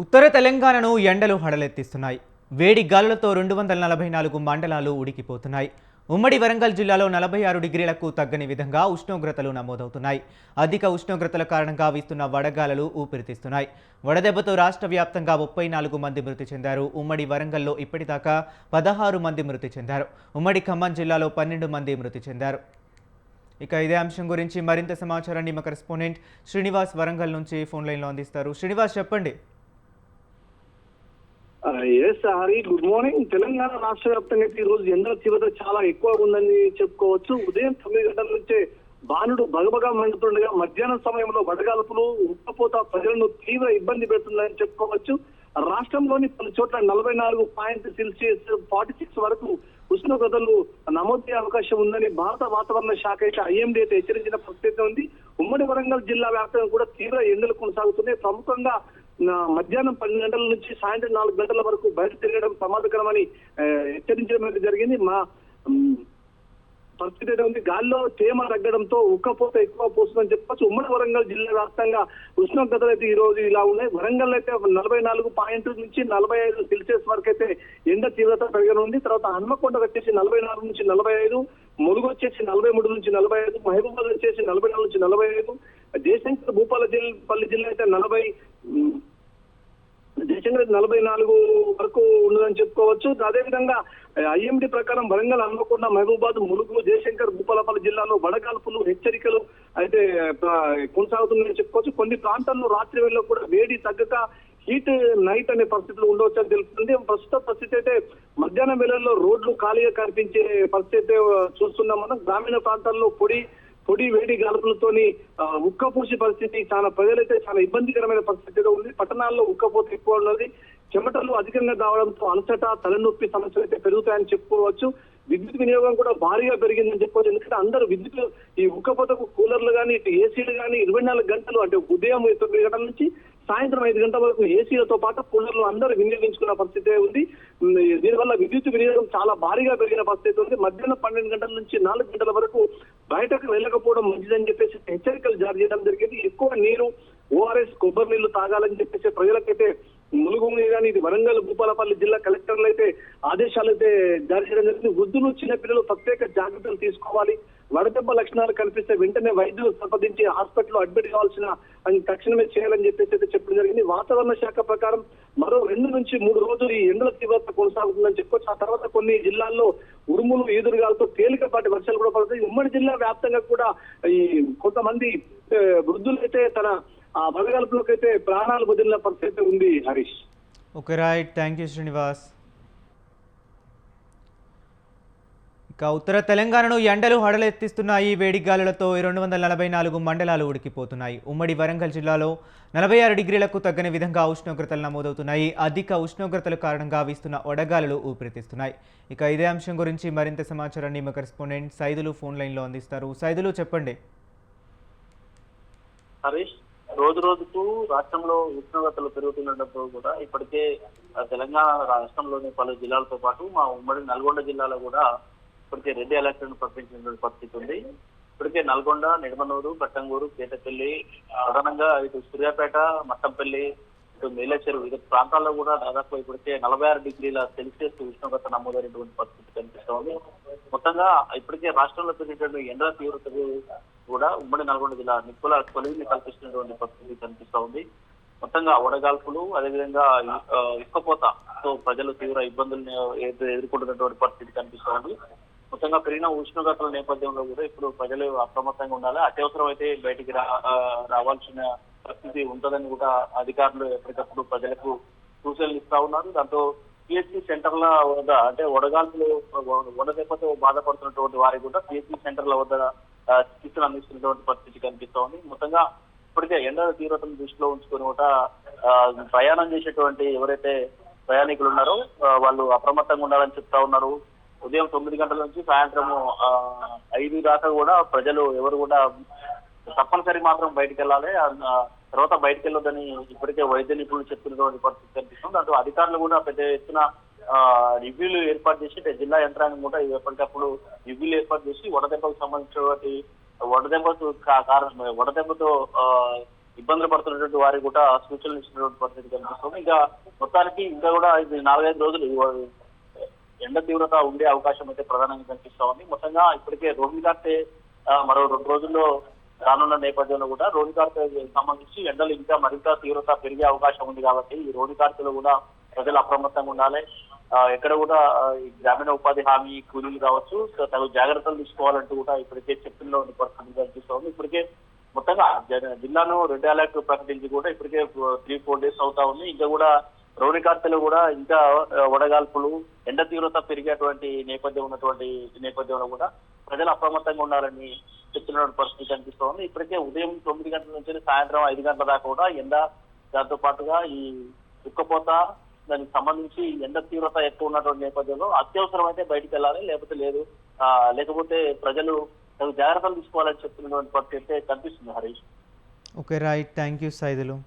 ఉత్తర తెలంగాణను ఎండలు హడలెత్తిస్తున్నాయి. వేడి గాలులతో 244 మండలాలు ఉడికిపోతున్నాయి. ఉమ్మడి వరంగల్ జిల్లాలో 46 డిగ్రీలకు తగ్గని విధంగా ఉష్ణోగ్రతలు నమోదవుతున్నాయి. అధిక ఉష్ణోగ్రతల కారణంగా వీస్తున్న వడగాలులు ఊపిరితీస్తున్నాయి. వడదెబ్బతో రాష్ట్ర వ్యాప్తంగా 34 మంది మృతి చెందారు. ఉమ్మడి వరంగల్లో ఇప్పటిదాకా 16 మంది మృతి చెందారు. ఉమ్మడి ఖమ్మం జిల్లాలో 12 మంది మృతి చెందారు. ఇక ఇదే అంశం గురించి మరింత సమాచారాన్ని మా కరెస్పాండెంట్ శ్రీనివాస్ వరంగల్ నుంచి ఫోన్ లైన్లో అందిస్తారు. శ్రీనివాస్, చెప్పండి. Hari, good morning. తెలంగాణ రాష్ట్ర వ్యాప్తంగా ఈ రోజు ఎండల తీవ్రత చాలా ఎక్కువగా ఉందని చెప్పుకోవచ్చు. ఉదయం 9 గంటల నుంచే బాణుడు బగబగా మండుతుండగా మధ్యాహ్నం సమయంలో వడగాల్పులు ఉక్కపోత ప్రజలను తీవ్ర ఇబ్బంది పెడుతుందని చెప్పుకోవచ్చు. రాష్ట్రంలోని పలు చోట్ల 44.సెల్సియస్ 46 వరకు ఉష్ణోగ్రతలు నమోదయ్యే అవకాశం ఉందని భారత వాతావరణ శాఖ అయితే IMD అయితే హెచ్చరించిన పరిస్థితి ఉంది. ఉమ్మడి వరంగల్ జిల్లా వ్యాప్తంగా కూడా తీవ్ర ఎండలు కొనసాగుతున్నాయి. ప్రముఖంగా మధ్యాహ్నం 12 గంటల నుంచి సాయంత్రం 4 గంటల వరకు బయట తిరగడం ప్రమాదకరమని హెచ్చరించడం జరిగింది. పరిస్థితి అయితే ఉంది. గాల్లో తేమ తగ్గడంతో ఉక్కపోత ఎక్కువ పోస్తుందని చెప్పచ్చు. ఉమ్మడి వరంగల్ జిల్లా వ్యాప్తంగా ఉష్ణోగ్రతలు అయితే ఈ రోజు ఇలా ఉన్నాయి. వరంగల్ అయితే 44 నుంచి 45 సెల్సియస్ వరకు అయితే ఎండ తీవ్రత పెరగనుంది. తర్వాత హన్మకొండ వచ్చేసి 44 నుంచి 45, ములుగు వచ్చేసి 43 నుంచి 45, మహబూబాబాద్ వచ్చేసి 44 నుంచి 45, జయశంకర్ భూపాలపల్లి జిల్లా అయితే 40, జయశంకర్ 44 వరకు ఉన్నదని చెప్పుకోవచ్చు. అదేవిధంగా IMD ప్రకారం వరంగల్, హన్మకొండ, మహబూబాద్, ములుగు, జయశంకర్ భూపాలపల్లి జిల్లాలో వడగాల్పులు హెచ్చరికలు అయితే కొనసాగుతుందని చెప్పుకోవచ్చు. కొన్ని ప్రాంతాల్లో రాత్రి వేళలో కూడా వేడి తగ్గక హీట్ నైట్ అనే పరిస్థితులు ఉండవచ్చు అని తెలుస్తుంది. ప్రస్తుత పరిస్థితి అయితే మధ్యాహ్నం వేళల్లో రోడ్లు ఖాళీగా కనిపించే పరిస్థితి అయితే చూస్తున్నాం. మనం గ్రామీణ ప్రాంతాల్లో పొడి వేడి గాలుపులతోని ఉక్కపోసి పరిస్థితి ప్రజలైతే చాలా ఇబ్బందికరమైన పరిస్థితిలో ఉంది. పట్టణాల్లో ఉక్కపోత ఎక్కువ ఉన్నది. చెమటలు అధికంగా కావడంతో అలసట, తలనొప్పి సమస్యలు అయితే పెరుగుతాయని చెప్పుకోవచ్చు. విద్యుత్ వినియోగం కూడా భారీగా పెరిగిందని చెప్పుకోవచ్చు. ఎందుకంటే అందరూ విద్యుత్ ఈ ఉక్కపోతకు కూలర్లు కానీ, ఇటు ఏసీలు కానీ 24 గంటలు, అంటే ఉదయం 9 గంటల నుంచి సాయంత్రం 5 గంటల వరకు ఏసీలతో పాటు కూలర్లు అందరూ వినియోగించుకున్న పరిస్థితి ఉంది. దీనివల్ల విద్యుత్ వినియోగం చాలా భారీగా పెరిగిన పరిస్థితి ఉంది. మధ్యాహ్నం 12 గంటల నుంచి 4 గంటల వరకు బయటకు వెళ్ళకపోవడం మంచిదని చెప్పేసి హెచ్చరికలు జారీ చేయడం జరిగింది. ఎక్కువ నీరు, ORS, కొబ్బరి నీళ్లు తాగాలని చెప్పేసి ప్రజలకైతే ములుగు కానీ ఇది వరంగల్, భూపాలపల్లి జిల్లా కలెక్టర్లు అయితే ఆదేశాలు అయితే జారీ చేయడం జరిగింది. వృద్ధులు, చిన్నపిల్లలు ప్రత్యేక జాగ్రత్తలు తీసుకోవాలి. వడదెబ్బ లక్షణాలు కనిపిస్తే వెంటనే వైద్యులు సంప్రదించి హాస్పిటల్లో అడ్మిట్ కావాల్సిన తక్షణమే చేయాలని చెప్పేసి అయితే చెప్పడం జరిగింది. వాతావరణ శాఖ ప్రకారం మరో 2 నుంచి 3 రోజులు ఈ ఎండల తీవ్రత కొనసాగుతుందని చెప్పుకోవచ్చు. ఆ తర్వాత కొన్ని జిల్లాల్లో ఉరుములు, ఈదురుగాలతో తేలికపాటి వర్షాలు కూడా పడతాయి. ఉమ్మడి జిల్లా వ్యాప్తంగా కూడా ఈ కొంతమంది వృద్ధులు అయితే తన వడగాల్పులకు అయితే ప్రాణాలు వదిలిన పరిస్థితి ఉంది. Harish. Okay, right. Thank you Srinivas. ఇక ఉత్తర తెలంగాణను ఎండలు హడలెత్తిస్తున్నాయి. వేడి గాలులతో 244 మండలాలు ఉడికిపోతున్నాయి. ఉమ్మడి వరంగల్ జిల్లాలో 46 డిగ్రీలకు తగ్గని విధంగా ఉష్ణోగ్రతలు నమోదవుతున్నాయి. అధిక ఉష్ణోగ్రతల కారణంగా వీస్తున్న వడగాలులు ఊపిరితీస్తున్నాయి. ఇక ఇదే అంశం గురించి మరింత సమాచారాన్ని మా కరెస్పాండెంట్ సైదులు ఫోన్ లైన్లో అందిస్తారు. సైదులు, చెప్పండి. హరీష్, రోజు రోజుకు రాష్ట్రంలో ఉష్ణోగ్రతలు పెరుగుతుండటంతో కూడా ఇప్పటికే తెలంగాణ రాష్ట్రంలోని పలు జిల్లాలతో పాటు మా ఉమ్మడి నల్గొండ జిల్లాలో కూడా ఇప్పటికే రెడ్ అలర్ట్ ను ప్రకటించిన పరిస్థితి ఉంది. ఇప్పటికే నల్గొండ, నిడమనూరు, కట్టంగూరు, పేటపల్లి, ప్రధానంగా ఇటు సూర్యాపేట, మట్టంపల్లి, ఇటు మేలచెరు వివిధ ప్రాంతాల్లో కూడా దాదాపు ఇప్పటికే 46 డిగ్రీల సెల్సియస్ ఉష్ణోగ్రత నమోదైనటువంటి పరిస్థితి కనిపిస్తోంది. మొత్తంగా ఇప్పటికే రాష్ట్రంలో పెరిగినటువంటి ఎండల తీవ్రతకు కూడా ఉమ్మడి నల్గొండ జిల్లా నిప్పుల కొలివిని కల్పిస్తున్నటువంటి పరిస్థితి కనిపిస్తా ఉంది. మొత్తంగా వడగాల్పులు, అదేవిధంగా ఉక్కపోతతో ప్రజలు తీవ్ర ఇబ్బందులను ఎదుర్కొంటున్నటువంటి పరిస్థితి కనిపిస్తోంది. మొత్తంగా పెరిగిన ఉష్ణోగ్రతల నేపథ్యంలో కూడా ఇప్పుడు ప్రజలు అప్రమత్తంగా ఉండాలి. అత్యవసరం అయితే బయటికి రావాల్సిన పరిస్థితి ఉంటుందని కూడా అధికారులు ఎప్పటికప్పుడు ప్రజలకు సూచనలు ఇస్తా ఉన్నారు. దాంతో PHC సెంటర్ల వద్ద, అంటే వడదెబ్బతో బాధపడుతున్నటువంటి వారికి కూడా PHC సెంటర్ల వద్ద చికిత్సలు అందిస్తున్నటువంటి పరిస్థితి కనిపిస్తా ఉంది. మొత్తంగా ఇప్పటికే ఎండల తీవ్రతను దృష్టిలో ఉంచుకొని కూడా ప్రయాణం చేసేటువంటి ఎవరైతే ప్రయాణికులు ఉన్నారో వాళ్ళు అప్రమత్తంగా ఉండాలని చెప్తా ఉన్నారు. ఉదయం 9 గంటల నుంచి సాయంత్రం 5 దాకా కూడా ప్రజలు ఎవరు కూడా తప్పనిసరి మాత్రం బయటకు వెళ్ళాలి. తర్వాత బయటకు వెళ్ళొద్దని ఇప్పటికే వైద్య నిపుణులు చెప్తున్నటువంటి పరిస్థితి కనిపిస్తుంది. దాంతో అధికారులు కూడా పెద్ద ఎత్తున రివ్యూలు ఏర్పాటు చేసి, జిల్లా యంత్రాంగం కూడా ఎప్పటికప్పుడు రివ్యూలు ఏర్పాటు చేసి వడదెబ్బకు సంబంధించినటువంటి వడదెబ్బతో ఇబ్బందులు పడుతున్నటువంటి వారికి కూడా సూచనలు ఇచ్చినటువంటి పరిస్థితి కనిపిస్తుంది. ఇంకా మొత్తానికి ఇంకా కూడా ఇది 4-5 రోజులు ఎండ తీవ్రత ఉండే అవకాశం అయితే ప్రధానంగా కనిపిస్తా ఉంది. మొత్తంగా ఇప్పటికే రోహిణి కార్తె మరో 2 రోజుల్లో రానున్న నేపథ్యంలో కూడా రోహిణి కార్తెకి సంబంధించి ఎండలు ఇంకా మరింత తీవ్రత పెరిగే అవకాశం ఉంది కాబట్టి ఈ రోహిణి కార్తెలో కూడా ప్రజలు అప్రమత్తంగా ఉండాలి. ఎక్కడ కూడా ఈ గ్రామీణ ఉపాధి హామీ కూలీలు కావచ్చు తగు జాగ్రత్తలు తీసుకోవాలంటూ కూడా ఇప్పటికే చెప్తున్న పరిస్థితి కనిపిస్తోంది. ఇప్పటికే మొత్తంగా జిల్లాను రెడ్ అలర్ట్ ప్రకటించి కూడా ఇప్పటికే 3-4 డేస్ అవుతా ఉంది. ఇంకా కూడా రోహిణి కార్తెలో కూడా ఇంకా వడగాల్పులు ఎండ తీవ్రత పెరిగేటువంటి నేపథ్యంలో కూడా ప్రజలు అప్రమత్తంగా ఉండాలని చెప్తున్న పరిస్థితి కనిపిస్తోంది. ఇప్పటికే ఉదయం 9 గంటల నుంచి సాయంత్రం 5 గంటల దాకా కూడా ఎండ, దాంతో పాటుగా ఈ ఉక్కపోత దానికి సంబంధించి ఎండ తీవ్రత ఎక్కువ ఉన్నటువంటి నేపథ్యంలో అత్యవసరం అయితే బయటికి వెళ్ళాలి, లేకపోతే ప్రజలు జాగ్రత్తలు తీసుకోవాలని చెప్తున్నటువంటి పరిస్థితి అయితే కనిపిస్తుంది Harish. Okay right, thank you Saidulu.